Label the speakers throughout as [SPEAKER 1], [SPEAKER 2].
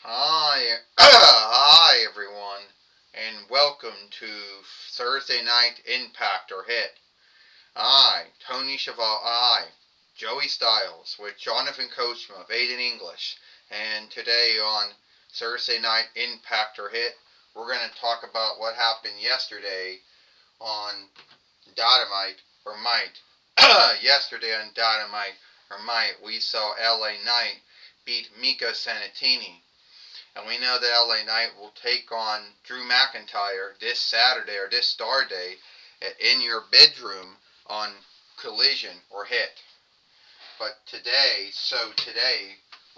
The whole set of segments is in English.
[SPEAKER 1] Hi, hi everyone, and welcome to Thursday Night Impact or Hit. Tony Cheval, Joey Styles with Jonathan Coachman of Aiden English, and today on Thursday Night Impact or Hit, we're going to talk about what happened yesterday on Dynamite or Might. Yesterday on Dynamite or Might, we saw LA Knight beat Miko Sanatini. And we know that LA Knight will take on Drew McIntyre this Saturday or this Star Day in your bedroom on Collision or Hit. But today,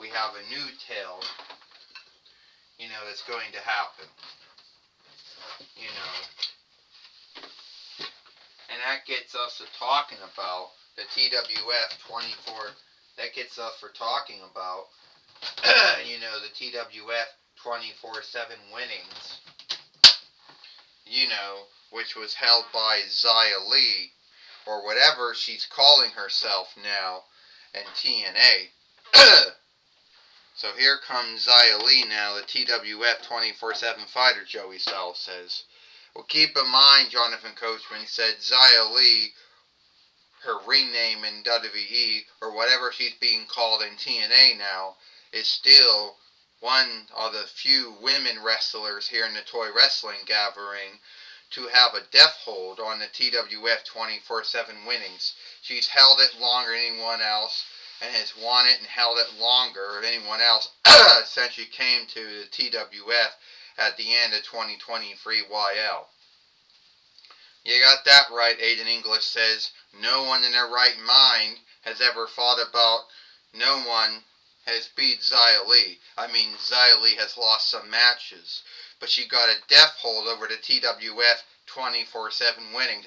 [SPEAKER 1] we have a new tale, that's going to happen. You know, and that gets us to talking about the TWF 24. That gets us for talking about, the TWF 24/7 winnings, which was held by Xia Li, or whatever she's calling herself now, in TNA. So here comes Xia Li now, the TWF 24/7 fighter, Joey Styles says. Well, keep in mind, Jonathan Coachman said Xia Li, her ring name in WWE, or whatever she's being called in TNA now, is still one of the few women wrestlers here in the Toy Wrestling Gathering to have a death hold on the TWF 24/7 winnings. She's held it longer than anyone else and has won it and held it longer than anyone else since she came to the TWF at the end of 2023 YL. You got that right, Aiden English says. No one in their right mind has ever thought about no one has beat Xia Li. I mean, Xia Li has lost some matches, but she got a death hold over the TWF 24/7 winnings,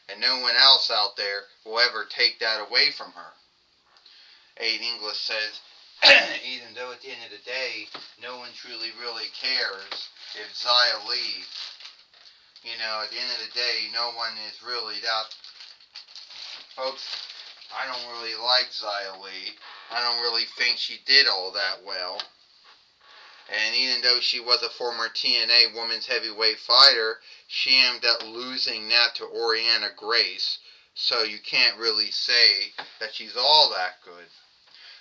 [SPEAKER 1] and no one else out there will ever take that away from her. Aiden English says, even though at the end of the day, no one truly really cares if Xia Li, at the end of the day, no one is really that. Folks, I don't really like Xia Li. I don't really think she did all that well. And even though she was a former TNA Women's Heavyweight Fighter, she ended up losing that to Oriana Grace. So you can't really say that she's all that good.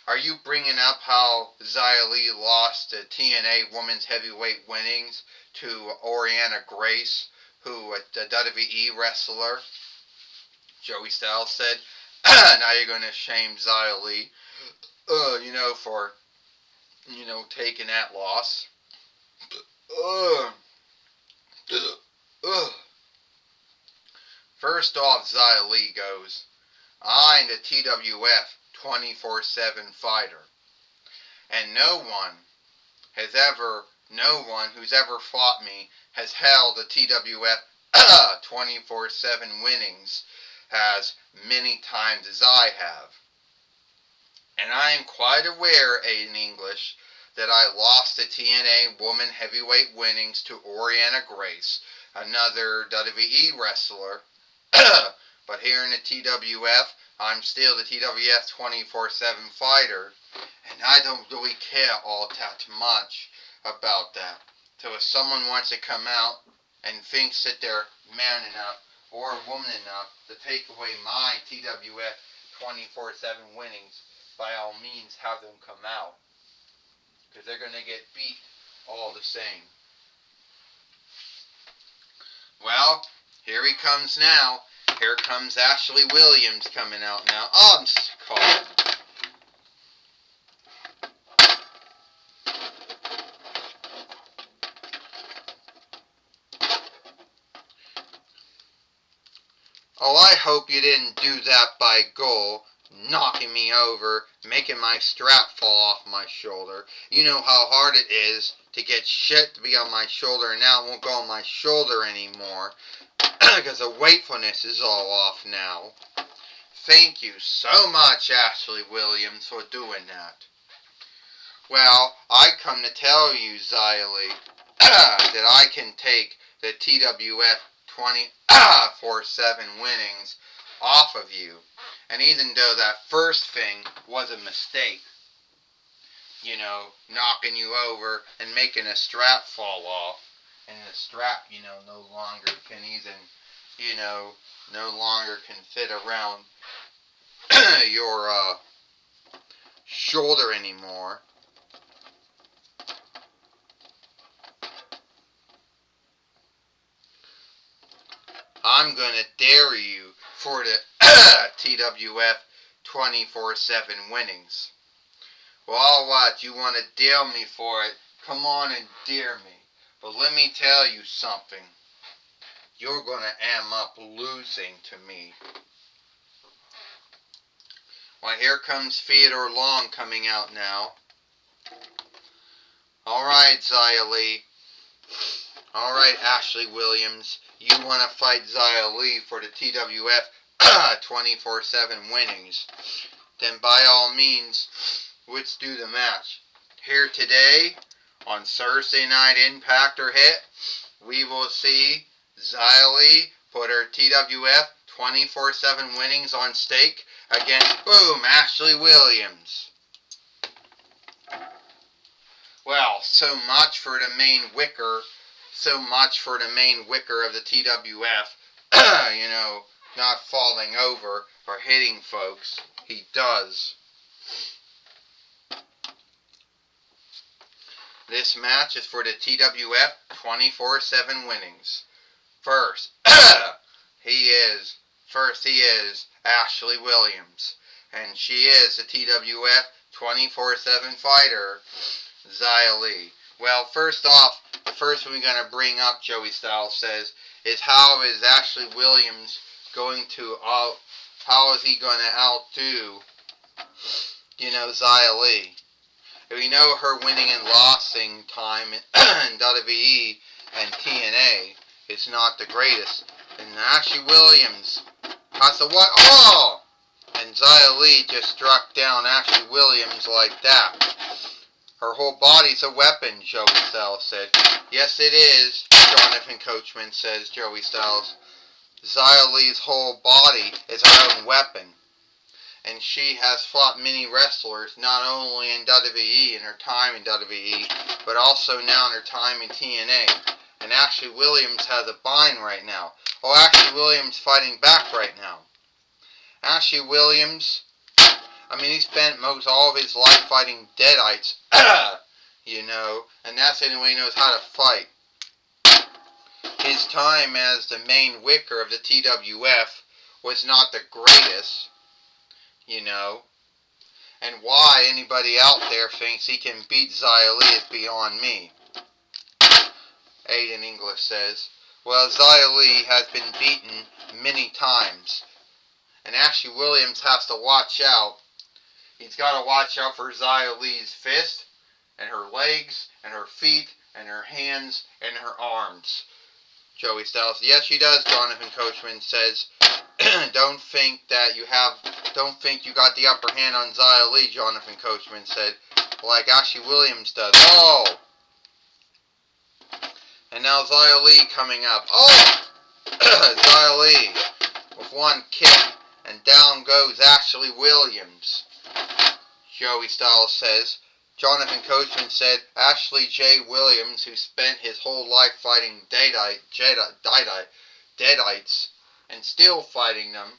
[SPEAKER 1] Are you bringing up how Xia Li lost the TNA Women's Heavyweight winnings to Oriana Grace, who a WWE wrestler? Joey Styles said, now you're going to shame Xia Li, for, taking that loss. First off, Xia Li goes, I'm the TWF 24/7 fighter. And no one who's ever fought me has held the TWF 24/7 winnings as many times as I have. And I am quite aware, in English, that I lost the TNA Woman Heavyweight winnings to Oriana Grace, another WWE wrestler. But here in the TWF, I'm still the TWF 24/7 fighter, and I don't really care all that much about that. So if someone wants to come out and thinks that they're man enough or woman enough to take away my TWF 24/7 winnings, by all means have them come out. Because they're going to get beat all the same. Well, here he comes now. Here comes Ashley Williams coming out now. Oh, I'm caught. Oh, I hope you didn't do that by goal, knocking me over, making my strap fall off my shoulder. You know how hard it is to get shit to be on my shoulder, and now it won't go on my shoulder anymore, because the weightfulness is all off now. Thank you so much, Ashley Williams, for doing that. Well, I come to tell you, Xia Li, that I can take the TWF 24/7 winnings off of you. And even though that first thing was a mistake, knocking you over and making a strap fall off. And the strap, no longer can even, no longer can fit around your shoulder anymore. I'm going to dare you for the TWF 24/7 winnings. Well, what? You want to dare me for it? Come on and dare me. But let me tell you something. You're going to end up losing to me. Well, here comes Theodore Long coming out now. Alright, Xia Li. Alright, Ashley Williams. You want to fight Xia Li for the TWF 24/7 winnings. Then by all means, let's do the match. Here today, on Thursday Night Impact or Hit, we will see Xia Li put her TWF 24/7 winnings on stake against, boom, Ashley Williams. Well, so much for the main wicker. So much for the main wicker of the TWF. Not falling over or hitting folks. He does. This match is for the TWF 24/7 winnings. First, he is Ashley Williams. And she is the TWF 24/7 fighter, Xia Li. Well, first off, the first one we're going to bring up, Joey Styles says, is how is Ashley Williams going to how is he going to outdo, Xia Li? We know her winning and losing time in WWE and TNA is not the greatest. And Ashley Williams has to what? Oh! And Xia Li just struck down Ashley Williams like that. Her whole body's a weapon, Joey Styles said. Yes, it is, Jonathan Coachman says, Joey Styles. Xia Li's whole body is her own weapon. And she has fought many wrestlers, not only in WWE, in her time in WWE, but also now in her time in TNA. And Ashley Williams has a bind right now. Oh, Ashley Williams fighting back right now. Ashley Williams, he spent most all of his life fighting deadites, and that's the only way he knows how to fight. His time as the main wicker of the TWF was not the greatest, and why anybody out there thinks he can beat Xia Li is beyond me. Aiden English says, well, Xia Li has been beaten many times, and Ashley Williams has to watch out. He's got to watch out for Xia Li's fist, and her legs, and her feet, and her hands, and her arms. Joey Styles, yes, she does, Jonathan Coachman says. Don't think you got the upper hand on Xia Li, Jonathan Coachman said, like Ashley Williams does. Oh! And now Xia Li coming up. Oh! Xia Li with one kick, and down goes Ashley Williams. Joey Styles says, Jonathan Coachman said, Ashley J. Williams, who spent his whole life fighting deadites, and still fighting them,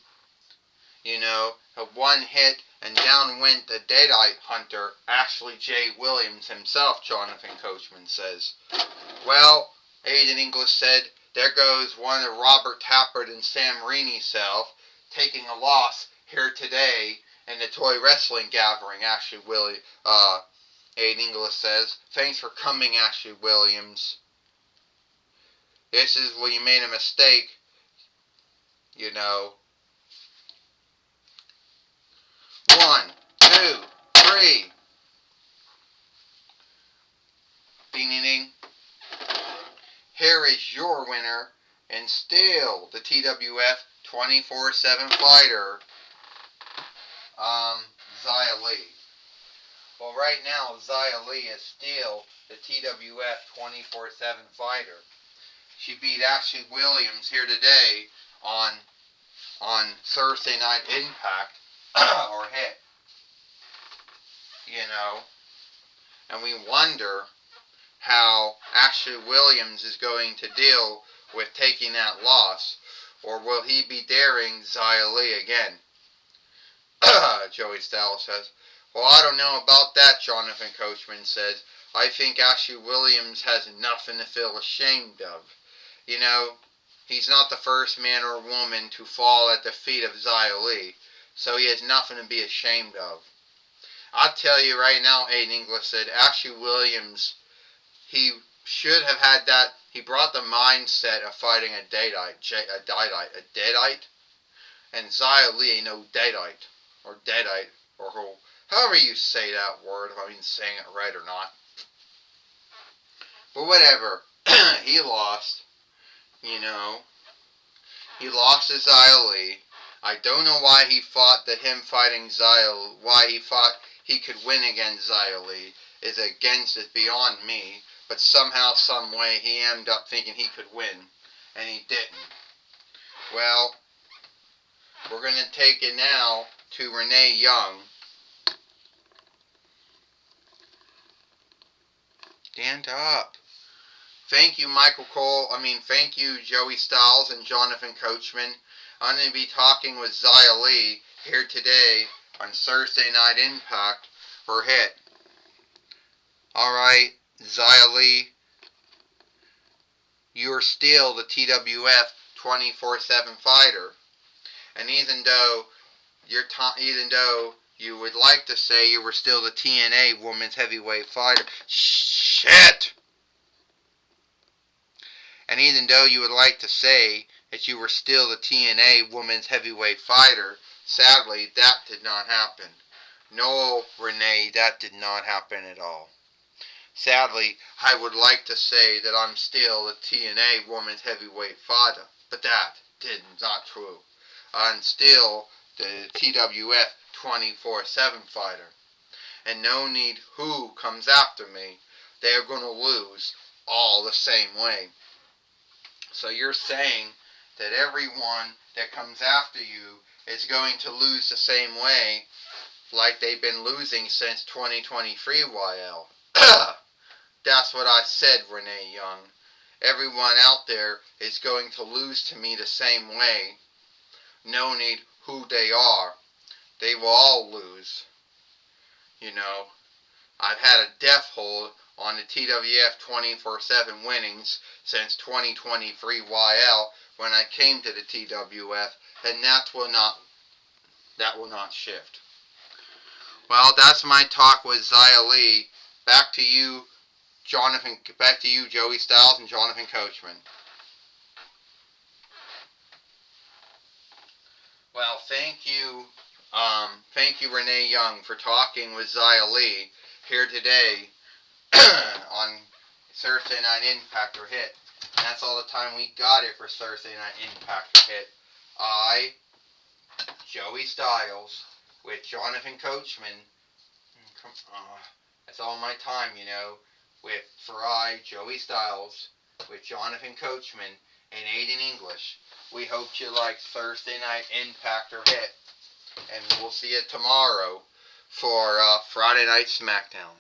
[SPEAKER 1] one hit, and down went the deadite hunter, Ashley J. Williams himself, Jonathan Coachman says. Well, Aiden English said, there goes one of Robert Tappert and Sam Rainey's self, taking a loss here today in the Toy Wrestling Gathering, Aiden English says. Thanks for coming, Ashley Williams. This is where you made a mistake, 1, 2, 3. Ding, ding, ding. Here is your winner, and still the TWF 24/7 fighter, Xia Li. Well, right now, Xia Li is still the TWF 24/7 fighter. She beat Ashley Williams here today on Thursday Night Impact or Hit. And we wonder how Ashley Williams is going to deal with taking that loss. Or will he be daring Xia Li again? Joey Styles says. Well, I don't know about that, Jonathan Coachman says. I think Ashley Williams has nothing to feel ashamed of. You know, he's not the first man or woman to fall at the feet of Xia Li, so he has nothing to be ashamed of. I'll tell you right now, Aiden English said, Ashley Williams, he should have had that. He brought the mindset of fighting a deadite, and Xia Li ain't no deadite, or however you say that word, if I'm even saying it right or not. But whatever, he lost, you know. He lost to Xia Li. I don't know why he thought that him fighting why he thought he could win against Xia Li is beyond me. But somehow, some way, he ended up thinking he could win, and he didn't. Well, we're going to take it now to Renee Young. Stand up. Thank you, thank you, Joey Styles and Jonathan Coachman. I'm going to be talking with Xia Li here today on Thursday Night Impact for Hit. Alright, Xia Li, you're still the TWF 24/7 fighter. And even though you would like to say you were still the TNA Women's Heavyweight Fighter, shit! And even though you would like to say that you were still the TNA Women's Heavyweight Fighter, sadly, that did not happen. No, Renee, that did not happen at all. Sadly, I would like to say that I'm still the TNA Women's Heavyweight Fighter, but that is not true. I'm still the TWF 24/7 fighter. And no need who comes after me, they're going to lose all the same way. So you're saying that everyone that comes after you is going to lose the same way like they've been losing since 2023 YL. That's what I said, Renee Young. Everyone out there is going to lose to me the same way. No need who they are. They will all lose. You know, I've had a death hold on the TWF 24/7 winnings since 2023 YL when I came to the TWF, and that will not shift. Well, that's my talk with Xia Li. Back to you, Joey Styles and Jonathan Coachman. Well, thank you, Renee Young, for talking with Xia Li here today on Thursday Night Impact or Hit. And that's all the time we got here for Thursday Night Impact or Hit. I, Joey Styles, with Jonathan Coachman. That's all my time, you know. Joey Styles, with Jonathan Coachman and Aiden English. We hope you like Thursday Night Impact or Hit. And we'll see you tomorrow for Friday Night SmackDown.